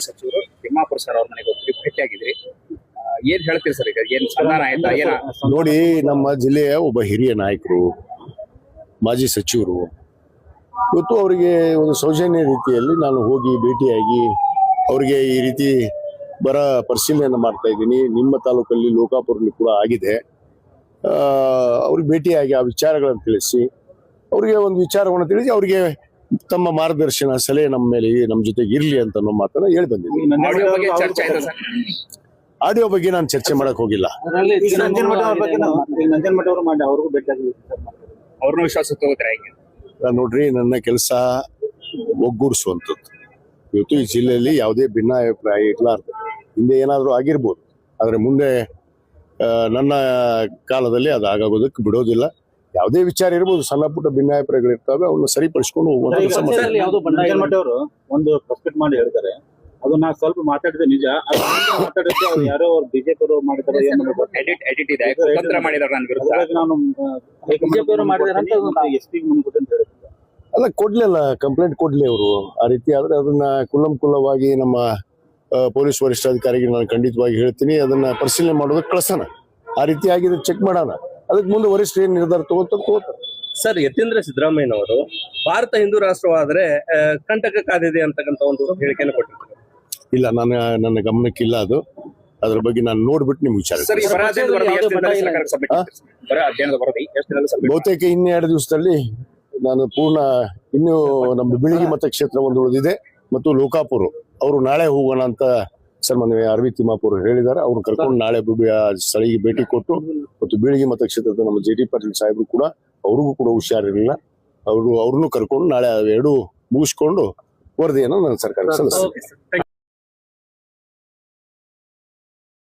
ಸಚಿವರು ತಿಮ್ಮಾಪುರ ಸರ್ ಅವ್ರ ಮನೆಗೆ ಹೋಗಿ ಭೇಟಿಯಾಗಿದ್ರಿ. ಏನ್ ಹೇಳ್ತೀರಿ ಸರ್ ಈಗ? ಏನ್ ಸಮಾಧಾನ ಆಯ್ತಾ? ಏನ ನೋಡಿ, ನಮ್ಮ ಜಿಲ್ಲೆಯ ಒಬ್ಬ ಹಿರಿಯ ನಾಯಕರು, ಮಾಜಿ ಸಚಿವರು, ಇವತ್ತು ಅವರಿಗೆ ಒಂದು ಸೌಜನ್ಯ ರೀತಿಯಲ್ಲಿ ನಾನು ಹೋಗಿ ಭೇಟಿಯಾಗಿ ಅವರಿಗೆ ಈ ರೀತಿ ಬರ ಪರಿಶೀಲನೆ ಮಾಡ್ತಾ ಇದ್ದೀನಿ. ನಿಮ್ಮ ತಾಲೂಕಲ್ಲಿ ಲೋಕಾಪುರಲ್ಲಿ ಕೂಡ ಆಗಿದೆ. ಅವ್ರಿಗೆ ಭೇಟಿಯಾಗಿ ಆ ವಿಚಾರಗಳನ್ನು ತಿಳಿಸಿ ಅವರಿಗೆ ಒಂದು ವಿಚಾರವನ್ನು ತಿಳಿಸಿ ಅವರಿಗೆ ತಮ್ಮ ಮಾರ್ಗದರ್ಶನ ಸಲಹೆ ನಮ್ಮ ಮೇಲೆ ನಮ್ಮ ಜೊತೆಗೆ ಇರ್ಲಿ ಅಂತ ಅನ್ನೋ ಮಾತನ್ನ ಹೇಳಿ ಬಂದಿದ್ದೀನಿ. ಆಡಿಯೋ ಬಗ್ಗೆ ಚರ್ಚೆ ಆಯ್ತಾ ಸರ್? ಆಡಿಯೋ ಬಗ್ಗೆ ನಾನು ಚರ್ಚೆ ಮಾಡಕ್ ಹೋಗಿಲ್ಲ. ಅವ್ರನ್ನೂ ವಿಶ್ವಾಸ ತಗೋತಾರೆ ಹೇಗೆ? ನೋಡ್ರಿ, ನನ್ನ ಕೆಲಸ ಒಗ್ಗೂಡಿಸುವಂಥದ್ದು. ಇವತ್ತು ಈ ಜಿಲ್ಲೆಯಲ್ಲಿ ಯಾವುದೇ ಭಿನ್ನಾಭಿಪ್ರಾಯ ಇರಲಾರ್ದು ಹಿಂದೆ ಏನಾದರೂ ಆಗಿರ್ಬೋದು, ಆದರೆ ಮುಂದೆ ನನ್ನ ಕಾಲದಲ್ಲಿ ಅದು ಆಗೋದಕ್ಕೆ ಬಿಡೋದಿಲ್ಲ. ಯಾವುದೇ ವಿಚಾರ ಇರ್ಬೋದು, ಸಣ್ಣ ಪುಟ್ಟ ಭಿನ್ನಾಭಿಪ್ರಾಯಗಳು ಇರ್ತವೆ, ಅವನ್ನ ಸರಿಪಡಿಸ್ಕೊಂಡು ಅವರು ಒಂದು ಪ್ರಸ್ಪೆಕ್ಟ್ ಮಾಡಿ ಹೇಳ್ತಾರೆ. ಅದನ್ನ ಸ್ವಲ್ಪ ಮಾತಾಡಿದ್ರೆ ನಿಜ, ಮಾತಾಡಿದ್ರೆ ಅವ್ರು ಯಾರೋ ಬಿಜೆಪಿ ಅವರು ಮಾಡಿದ್ದಾರೆ, ಎಡಿಟ್ ಇದೆ, ಕುತಂತ್ರ ಮಾಡಿದಾರೆ ನನ್ನ ವಿರುದ್ಧ. ನಾನು ಬಿಜೆಪಿ ಅವರು ಮಾಡಿದಾರೆ ಅಂತ ಎಸ್ ಪಿ ಮುಂದೆ ಅಂತ ಹೇಳ್ತಿದ್ದೆ. ಅಲ್ಲ, ಕೊಡ್ಲಿಲ್ಲ, ಕಂಪ್ಲೇಂಟ್ ಕೊಡ್ಲಿ ಅವರು. ಆ ರೀತಿ ಆದ್ರೆ ಅದನ್ನ ಕುಲ್ಲಂಕುಲ್ಲವಾಗಿ ನಮ್ಮ ಪೊಲೀಸ್ ವರಿಷ್ಠಾಧಿಕಾರಿಗೆ ನಾನು ಖಂಡಿತವಾಗಿ ಹೇಳ್ತೀನಿ, ಅದನ್ನ ಪರಿಶೀಲನೆ ಮಾಡೋದಕ್ಕೆ ಕಳ್ಸೋಣ. ಆ ರೀತಿ ಆಗಿದ್ರೆ ಚೆಕ್ ಮಾಡೋಣ, ಅದಕ್ಕೆ ಮುಂದೆ ವರಿಷ್ಠ ಏನ್ ನಿರ್ಧಾರ ತಗೋತಾರೆ. ಸರ್, ಯತೀಂದ್ರ ಸಿದ್ದರಾಮಯ್ಯನವರು ಭಾರತ ಹಿಂದೂ ರಾಷ್ಟ್ರವಾದ್ರೆ ಕಂಟಕ ಕಾದಿದೆ ಅಂತಕ್ಕಂಥ ಒಂದು ಹೇಳಿಕೆಯನ್ನು ಕೊಟ್ಟಿದ್ದಾರೆ. ಇಲ್ಲ, ನನ್ನ ಗಮನಕ್ಕಿಲ್ಲ ಅದು. ಅದ್ರ ಬಗ್ಗೆ ನಾನು ನೋಡ್ಬಿಟ್ಟು ನಿಮ್ಗೆ ವಿಚಾರ. ಬಹುತೇಕ 2 ದಿವಸದಲ್ಲಿ ನಾನು ಪೂರ್ಣ, ಇನ್ನು ನಮ್ಮ ಬಿಳಿಗಿ ಮತಕ್ಷೇತ್ರ ಒಂದು ಉಳಿದಿದೆ ಮತ್ತು ಲೋಕಾಪುರ. ಅವರು ನಾಳೆ ಹೋಗೋಣ ಅಂತ ಸನ್ಮಾನ್ಯ ಆರ್.ವಿ. ತಿಮ್ಮಾಪುರ ಹೇಳಿದ್ದಾರೆ. ಅವ್ರು ಕರ್ಕೊಂಡು ನಾಳೆ ಸ್ಥಳಿಗೆ ಭೇಟಿ ಕೊಟ್ಟು, ಮತ್ತು ಬೀಳಿಗಿ ಮತಕ್ಷೇತ್ರದ ನಮ್ಮ ಜೆ ಟಿ ಪಾಟೀಲ್ ಸಾಹೇಬರು ಕೂಡ, ಅವ್ರಿಗೂ ಕೂಡ ಹುಷಾರಿರಲಿಲ್ಲ, ಅವ್ರನ್ನೂ ಕರ್ಕೊಂಡು ನಾಳೆ 2 ಮುಗಿಸ್ಕೊಂಡು ವರದಿಯನ್ನು ನಾನು ಸರ್ಕಾರಕ್ಕೆ ಸಲ್ಲಿಸ್ತೀನಿ.